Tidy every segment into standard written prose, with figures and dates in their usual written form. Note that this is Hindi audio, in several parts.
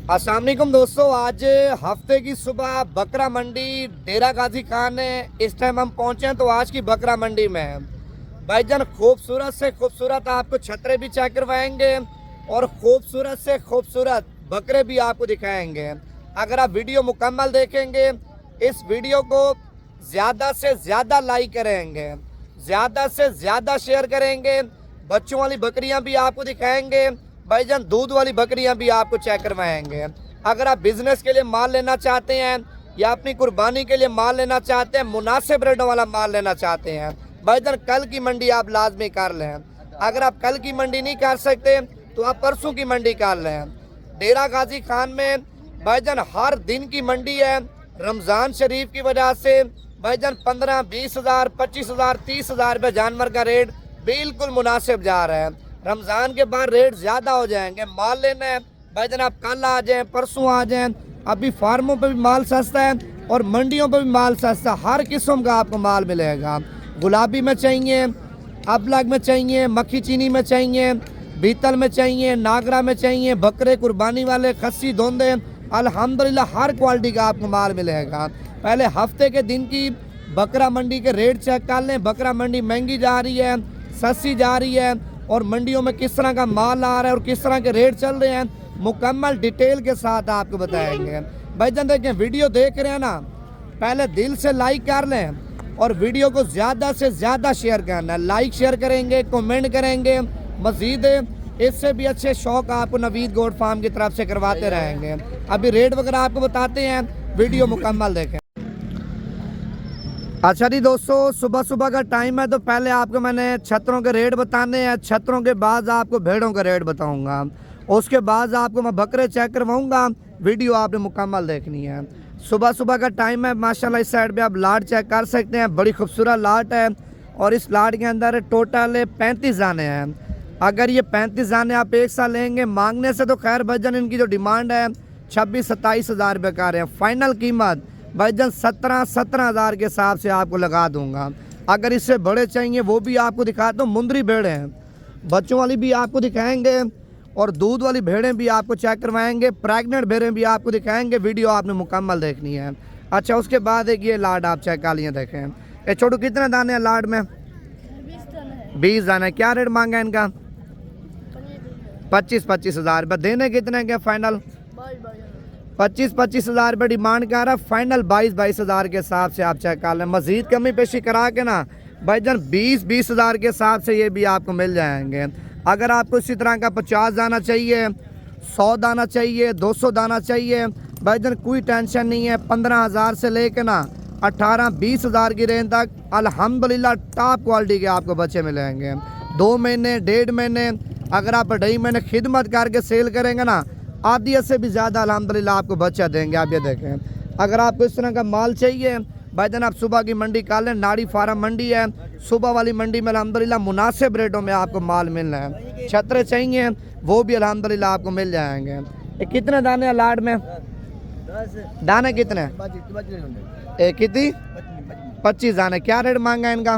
अस्सलाम वालेकुम दोस्तों, आज हफ्ते की सुबह बकरा मंडी डेरा गाजी खान है। इस टाइम हम पहुंचे हैं तो आज की बकरा मंडी में है भाईजान। खूबसूरत से खूबसूरत आपको छतरे भी चेक करवाएंगे और खूबसूरत से खूबसूरत बकरे भी आपको दिखाएंगे। अगर आप वीडियो मुकम्मल देखेंगे, इस वीडियो को ज़्यादा से ज़्यादा लाइक करेंगे, ज़्यादा से ज़्यादा शेयर करेंगे। बच्चों वाली बकरियां भी आपको दिखाएंगे भाईजान, दूध वाली बकरियां भी आपको चेक करवाएंगे। अगर आप बिजनेस के लिए माल लेना चाहते हैं या अपनी कुर्बानी के लिए माल लेना चाहते हैं, मुनासिब रेटों वाला माल लेना चाहते हैं भाईजान, कल की मंडी आप लाजमी कर लें। अगर आप कल की मंडी नहीं कर सकते तो आप परसों की मंडी कर लें। डेरा गाजी खान में भाईजान हर दिन की मंडी है। रमज़ान शरीफ की वजह से भाईजान 15, 20 हज़ार, 25 हज़ार, 30 हज़ार रुपये जानवर का रेट बिल्कुल मुनासिब जा रहा है। रमज़ान के बाद रेट ज़्यादा हो जाएंगे। माल लेना है भाईजान, आप कल आ जाएं, परसों आ जाएं। अभी फार्मों पे भी माल सस्ता है और मंडियों पे भी माल सस्ता, हर किस्म का आपको माल मिलेगा। गुलाबी में चाहिए, अबलग में चाहिए, मक्खी चीनी में चाहिए, बीतल में चाहिए, नागरा में चाहिए, बकरे कुर्बानी वाले, खस्सी धोंदे, अल्हम्दुलिल्लाह हर क्वालिटी का आपको माल मिलेगा। पहले हफ्ते के दिन की बकरा मंडी के रेट चेक कर लें। बकरा मंडी महंगी जा रही है, सस्ती जा रही है और मंडियों में किस तरह का माल आ रहा है और किस तरह के रेट चल रहे हैं, मुकम्मल डिटेल के साथ आपको बताएंगे भाईजान। देखें, वीडियो देख रहे हैं ना, पहले दिल से लाइक कर लें और वीडियो को ज़्यादा से ज़्यादा शेयर करना है। लाइक शेयर करेंगे, कमेंट करेंगे, मज़ीद इससे भी अच्छे शौक आपको नवीद गोट फार्म की तरफ से करवाते रहेंगे। अभी रेट वगैरह आपको बताते हैं, वीडियो मुकम्मल देखें। अच्छा जी दोस्तों, सुबह सुबह का टाइम है तो पहले आपको मैंने छतरों के रेट बताने हैं। छतरों के बाद आपको भेड़ों का रेट बताऊंगा, उसके बाद आपको मैं बकरे चेक करवाऊंगा। वीडियो आपने मुकम्मल देखनी है। सुबह सुबह का टाइम है माशाल्लाह। इस साइड पे आप लाट चेक कर सकते हैं, बड़ी खूबसूरत लाट है और इस लाट के अंदर टोटल 35 जाने हैं। अगर ये 35 जाने आप एक साल लेंगे, मांगने से तो खैर भाईजान इनकी जो डिमांड है 26-27 हज़ार रुपये का रहे हैं। फाइनल कीमत भाईजान 17 हज़ार के हिसाब से आपको लगा दूंगा। अगर इससे बड़े चाहिए वो भी आपको दिखाता हूँ। मुंदरी भेड़ें हैं, बच्चों वाली भी आपको दिखाएंगे और दूध वाली भेड़ें भी आपको चेक करवाएंगे। प्रेग्नेंट भेड़ें भी आपको दिखाएंगे। वीडियो आपने मुकम्मल देखनी है। अच्छा, उसके बाद एक ये लाड आप चेक कर लिए देखें। ये छोटू कितने दाने हैं लाड में? 20 दाने। क्या रेट मांगा है इनका? 25 हज़ार रुपये। देने कितने के फाइनल? 25 हज़ार रुपये डिमांड कर रहा है। फाइनल 22 हज़ार के हिसाब से आप चेक कर लें। मज़ीद कमी पेशी करा के ना भाईजान 20 हज़ार के हिसाब से ये भी आपको मिल जाएंगे। अगर आपको इसी तरह का 50 दाना चाहिए, 100 दाना चाहिए, 200 दाना चाहिए भाईजान, कोई टेंशन नहीं है। 15 हज़ार से लेकर ना 18-20 हज़ार की रेंज तक अल्हम्दुलिल्लाह टॉप क्वालिटी के आपको बच्चे मिलेंगे। 2 महीने 1.5 महीने अगर आप 2.5 महीने खिदमत करके सेल करेंगे ना, आधी से भी ज़्यादा अल्हम्दुलिल्लाह आपको बच्चा देंगे। आप ये देखें, अगर आपको इस तरह का माल चाहिए भाईजान, आप सुबह की मंडी कर लें। नाड़ी फार्म मंडी है, सुबह वाली मंडी में अल्हम्दुलिल्लाह मुनासिब रेटों में आपको माल मिल रहा है। छतरे चाहिए वो भी अल्हम्दुलिल्लाह आपको मिल जाएंगे। ये कितने दाने हैं लाड में? दाने कितने? कितनी? 25 दाने। क्या रेट मांगा है इनका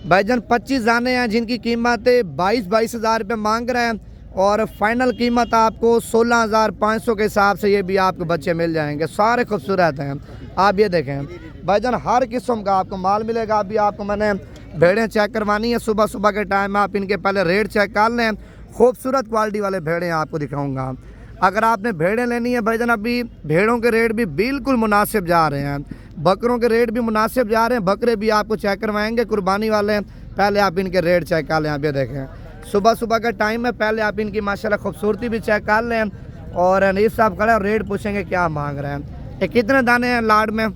भाईजान? 25 दाने हैं जिनकी कीमत 22 हज़ार रुपये मांग रहे हैं और फाइनल कीमत आपको 16,500 के हिसाब से ये भी आपको बच्चे मिल जाएंगे। सारे खूबसूरत हैं। आप ये देखें भाईजान, हर किस्म का आपको माल मिलेगा। अभी आपको मैंने भेड़ें चेक करवानी है सुबह सुबह के टाइम। आप इनके पहले रेट चेक कर लें। खूबसूरत क्वालिटी वाले भेड़ें आपको दिखाऊंगा। अगर आपने भेड़ें लेनी है भाईजान, अभी भेड़ों के रेट भी बिल्कुल मुनासिब जा रहे हैं, बकरों के रेट भी मुनासिब जा रहे हैं। बकरे भी आपको चेक करवाएंगे कुर्बानी वाले। पहले आप इनके रेट चेक कर लें। आप ये देखें, सुबह सुबह का टाइम है, पहले आप इनकी माशाल्लाह खूबसूरती भी चेक कर लें और अनीस साहब खड़े और रेट पूछेंगे क्या मांग रहे हैं। ये कितने दाने हैं लाड में?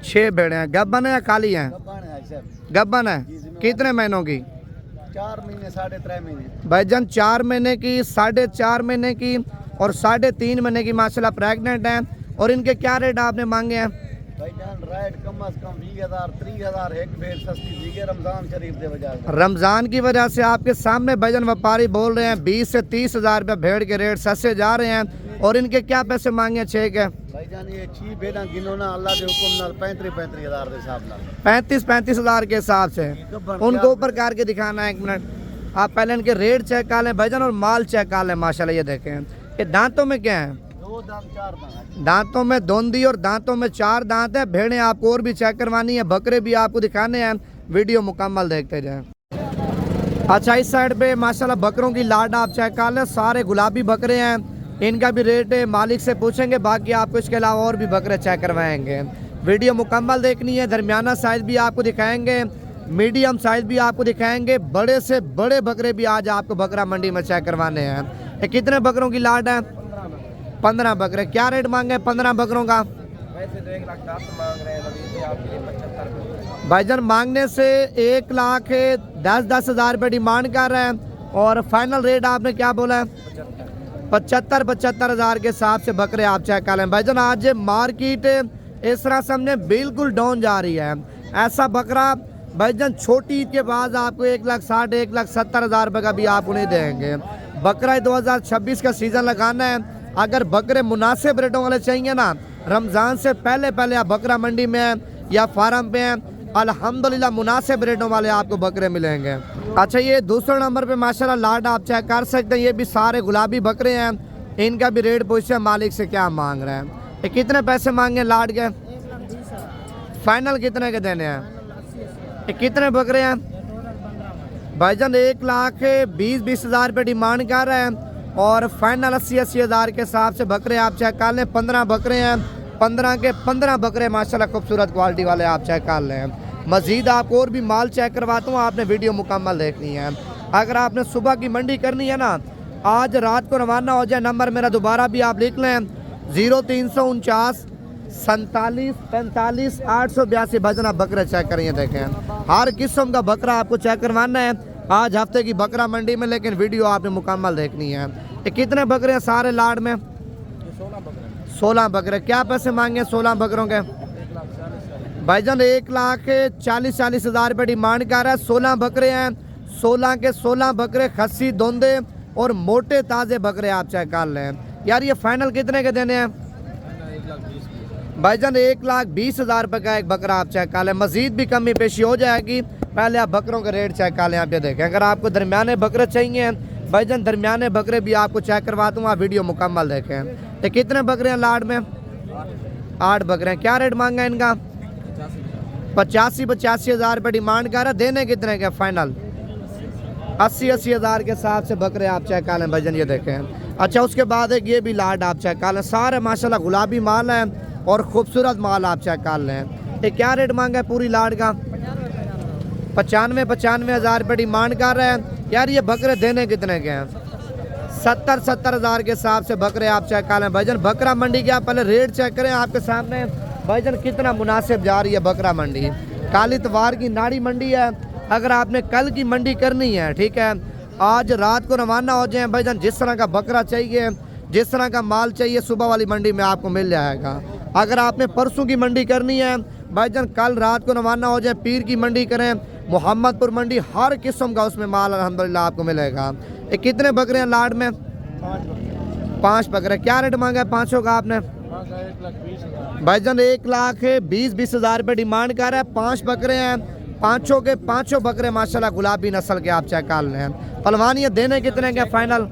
6 भेड़े हैं। गब्बन है या खाली हैं? गब्बन है। कितने महीनों की? 4 महीने 3.5 महीने भाईजान। 4 महीने की, 4.5 महीने की और 3.5 महीने की माशाल्लाह प्रेग्नेंट हैं। और इनके क्या रेट आपने मांगे हैं भाईजान? रेट कम से कम 20 हज़ार 30 हज़ार एक भेड़ सस्ती दी है रमजान शरीफ के वजह से। रमजान की वजह से आपके सामने भाईजान व्यापारी बोल रहे हैं 20 से 30 हज़ार रुपये भेड़ के रेट सस्ते जा रहे हैं। और इनके क्या पैसे मांगे हैं? 6 के भाईजान ये 6 भेड़ा गिनो ना अल्लाह के हुक्म नाल 35 हज़ार के हिसाब नाल 35 हज़ार के हिसाब से। उनको ऊपर करके दिखाना है, 1 मिनट। आप पहले इनके रेट चेक कर लें भाईजान और माल चेक कर लें माशाल्लाह। ये देखें ये दांतों में क्या है, 2 दांत 4 दांत। दांतों में दोंदी और दांतों में 4 दांत है। भेड़ें आपको और भी चेक करवानी है, बकरे भी आपको दिखाने हैं, वीडियो मुकम्मल देखते जाएं। अच्छा इस साइड पे माशाल्लाह बकरों की लाड आप चेक कर लें, सारे गुलाबी बकरे हैं, इनका भी रेट है मालिक से पूछेंगे, बाकी आपको इसके अलावा और भी बकरे चेक करवाएंगे। वीडियो मुकम्मल देखनी है, दरमियाना साइज भी आपको दिखाएंगे, मीडियम साइज भी आपको दिखाएंगे, बड़े से बड़े बकरे भी आज आपको बकरा मंडी में चेक करवाने हैं। ये कितने बकरों की लाड है, 15 बकरे। क्या रेट मांगे 15 बकरों का, वैसे तो 1,10,000 मांग रहे हैं, अभी आपके लिए 75। भाईजान मांगने से 1,10,000 रुपये डिमांड कर रहे हैं और फाइनल रेट आपने क्या बोला है, 75,000 के हिसाब से बकरे आप चेक कर लें। भाईजान आज मार्केट इस तरह समझे बिल्कुल डाउन जा रही है। ऐसा बकरा भाईजान छोटी ईद के बाद आपको 1,60,000 1,70,000 रुपये का भी आप उन्हें देंगे। बकरा 2026 का सीज़न लगाना है, अगर बकरे मुनासिब रेटों वाले चाहिए ना, रमज़ान से पहले पहले आप बकरा मंडी में हैं या फार्म पे हैं, अल्हम्दुलिल्लाह मुनासिब रेटों वाले आपको बकरे मिलेंगे। अच्छा ये दूसरे नंबर पे माशाल्लाह लाड आप चेक कर सकते हैं, ये भी सारे गुलाबी बकरे हैं, इनका भी रेट पूछे मालिक से क्या मांग रहे हैं। ये कितने पैसे मांगे लाड के, फाइनल कितने के देने हैं, ये कितने बकरे हैं भाईजान, 1,20,000 रुपये डिमांड कर रहे हैं और फाइनल 80,000 के हिसाब से बकरे आप चेक कर लें। 15 बकरे हैं, 15 के 15 बकरे माशाल्लाह खूबसूरत क्वालिटी वाले आप चेक कर लें। मज़ीद आपको और भी माल चेक करवाता हूँ, आपने वीडियो मुकम्मल देखनी है। अगर आपने सुबह की मंडी करनी है ना, आज रात को रवाना हो जाए, नंबर मेरा दोबारा भी आप लिख लें 0349 47 45 882। भजन आप बकरे चेक करेंगे, देखें हर किस्म का बकरा आपको चेक करवाना है आज हफ्ते की बकरा मंडी में, लेकिन वीडियो आपने मुकम्मल देखनी है। ये कितने बकरे हैं सारे लाड में, 16 बकरे। क्या पैसे मांगे 16 बकरों के भाईजान, 1,40,000 रुपये डिमांड कर रहा है। 16 बकरे हैं, 16 के 16 बकरे खस्सी दोंदे और मोटे ताज़े बकरे आप चेक कर लें। यार ये फाइनल कितने के देने हैं भाईजान, 1,20,000 रुपये का एक बकरा आप चेक कर लें। मजीद भी कमी पेशी हो जाएगी, पहले आप बकरों के रेट चेक कर लें। आप ये देखें, अगर आपको दरमियाने बकरे चाहिए भाईजान, दरमियाने बकरे भी आपको चेक करवा दूँ, आप वीडियो मुकम्मल देखें। ये कितने बकरे हैं लाड में, 8 बकरे हैं। क्या रेट मांगा इनका, 85,000 रुपये डिमांड कर रहा है, देने कितने के फाइनल 80,000 के हिसाब से बकरे आप चेक कर लें भाईजान, ये देखें। अच्छा उसके बाद एक ये भी लाड आप चेक कर लें, सारे माशाल्लाह गुलाबी माल है और खूबसूरत माल आप चेक कर लें। ये क्या रेट मांगा है पूरी लाड का, 95,000 रुपये डिमांड कर रहे हैं। यार ये बकरे देने कितने के हैं, 70,000 के हिसाब से बकरे आप चेक कर लें भाईजान। बकरा मंडी के आप पहले रेट चेक करें आपके सामने भाईजान, कितना मुनासिब जा रही है बकरा मंडी। काली तवार की नाड़ी मंडी है, अगर आपने कल की मंडी करनी है, ठीक है, आज रात को रवाना हो जाए भाईजान, जिस तरह का बकरा चाहिए, जिस तरह का माल चाहिए, सुबह वाली मंडी में आपको मिल जाएगा। अगर आपने परसों की मंडी करनी है भाईजान, कल रात को रवाना हो जाए, पीर की मंडी करें, मोहम्मदपुर मंडी, हर किस्म का उसमें माल अल्हम्दुलिल्लाह आपको मिलेगा। ये कितने बकरे हैं लाड में, 5 बकरे। क्या रेट मांगा है पाँचों का आपने भाईजान, 1,20,000 रुपये डिमांड कर रहा है। 5 बकरे हैं, पाँचों के पाँचों बकरे माशाल्लाह गुलाबी नस्ल के आप चेक कर रहे हैं। पलवानी देने कितने के फाइनल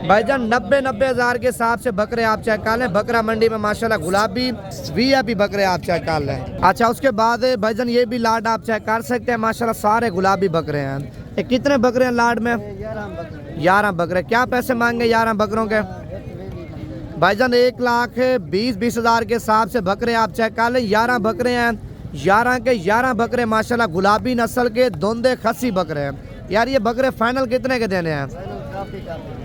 भाईजान, 90,000 के हिसाब से बकरे आप चेक कर लें। बकरा मंडी में माशाल्लाह गुलाबी VIP बकरे आप चेक कर लें। अच्छा उसके बाद भाईजान ये भी लाड आप चेक कर सकते हैं, माशाल्लाह सारे गुलाबी बकरे हैं। ये कितने बकरे हैं लाड में, 11 बकरे। क्या पैसे मांगे 11 बकरों के भाईजान, 1,20,000 के हिसाब से बकरे आप चेक कर लें। 11 बकरे हैं, 11 के 11 बकरे माशाल्लाह गुलाबी नस्ल के दोंदे खस्सी बकरे हैं। यार ये बकरे फाइनल कितने के देने हैं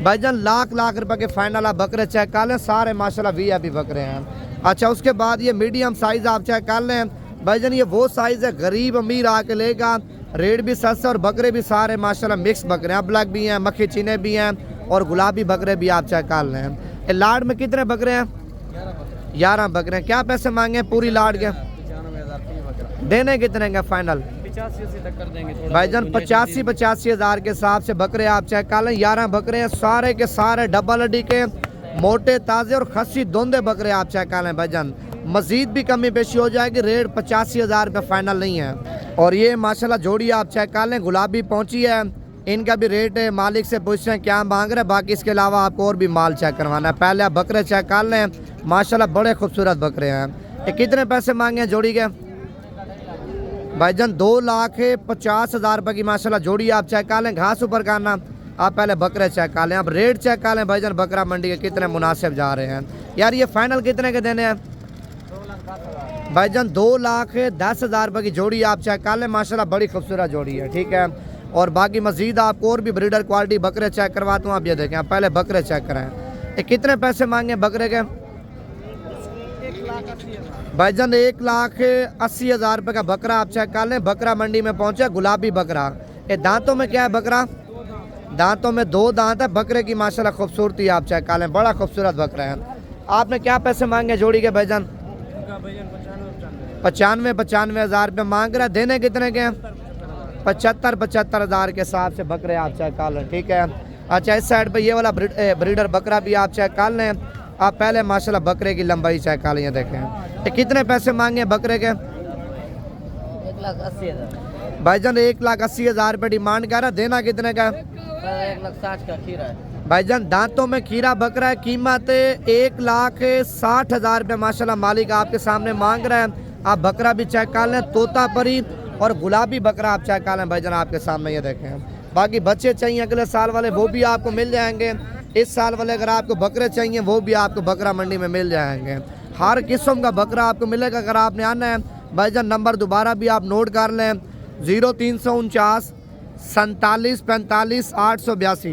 भाईजान, लाख रुपए के फाइनल आप बकरे चेक कर लें, सारे माशाल्लाह VIP बकरे हैं। अच्छा उसके बाद ये मीडियम साइज़ आप चेक कर लें भाईजान, ये वो साइज़ है गरीब अमीर आके लेगा, रेट भी सस्ता और बकरे भी सारे माशाल्लाह मिक्स बकरे हैं, ब्लैक भी हैं, मक्खी चीने भी हैं और गुलाबी बकरे भी आप चेक कर लें। लाड में कितने बकरे हैं, 11 बकरे हैं। क्या पैसे मांगे पूरी लाड के, देने कितने का फाइनल 85 तक कर देंगे भाईजान, 85,000 के हिसाब से बकरे आप चेक कर लें। 11 बकरे हैं, सारे के सारे डबल हड्डी के मोटे ताज़े और खस्सी दोंदे बकरे आप चेक कर लें भाईजान। मजीद भी कमी पेशी हो जाएगी, रेट 85,000 रुपये फाइनल नहीं है। और ये माशाल्लाह जोड़ी आप चेक कर लें, गुलाबी पहुंची है। इनका भी रेट है, मालिक से पूछ रहे हैं क्या मांग रहे हैं। बाकी इसके अलावा आपको और भी माल चेक करवाना है। पहले आप बकरे चेक कर लें, माशाल्लाह बड़े खूबसूरत बकरे हैं। ये कितने पैसे मांगे हैं जोड़ी के भाईजान? 2,50,000 रुपये की माशाल्लाह जोड़ी आप चेक कर लें। घास ऊपर करना, आप पहले बकरे चेक कर लें। आप रेट चेक कर लें भाईजान, बकरा मंडी के कितने मुनासिब जा रहे हैं यार। ये फाइनल कितने के देने हैं भाईजान? 2,10,000 रुपये की जोड़ी आप चेक कर लें। माशाल्लाह बड़ी खूबसूरत जोड़ी है, ठीक है। और बाकी मजीद आपको और भी ब्रीडर क्वालिटी बकरे चेक करवाता हूँ। आप ये देखें, आप पहले बकरे चेक कराएं। ये कितने पैसे मांगे बकरे के भाईजान? 1,80,000 रुपये का बकरा आप चेक कर लें। बकरा मंडी में पहुंचा, गुलाबी बकरा। ये दांतों में क्या है बकरा? दांतों में 2 दांत है बकरे की। माशाल्लाह खूबसूरती आप चेक कर लें, बड़ा खूबसूरत बकरा है। आपने क्या पैसे मांगे जोड़ी के भाईजान? 95,000 रुपये मांग रहा है। देने कितने के हैं? 75,000 के हिसाब से बकरे आप चेक कर लें, ठीक है। अच्छा, इस साइड पे ये वाला ब्रीडर बकरा भी आप चेक कर लें। आप पहले माशाल्लाह बकरे की लंबाई चेक कर लें, देखें। ये कितने पैसे मांगे बकरे के? 1,80,000 भाईजान 1,80,000 रुपये डिमांड कर रहा है। देना कितने का? 1,60,000 का खीरा है भाईजान दांतों में खीरा बकरा है, कीमत 1,60,000 रुपये माशाल्लाह मालिक आपके सामने मांग रहा है। आप बकरा भी चेक कर लें, तोता परी और गुलाबी बकरा आप चेक कर लें भाईजान, आपके सामने ये देखें। बाकी बच्चे चाहिए अगले साल वाले, वो भी आपको मिल जाएंगे। इस साल वाले अगर आपको बकरे चाहिए, वो भी आपको बकरा मंडी में मिल जाएंगे। हर किस्म का बकरा आपको मिलेगा। अगर आपने आना है भाईजान, नंबर दोबारा भी आप नोट कर लें, 0349 47 45 882।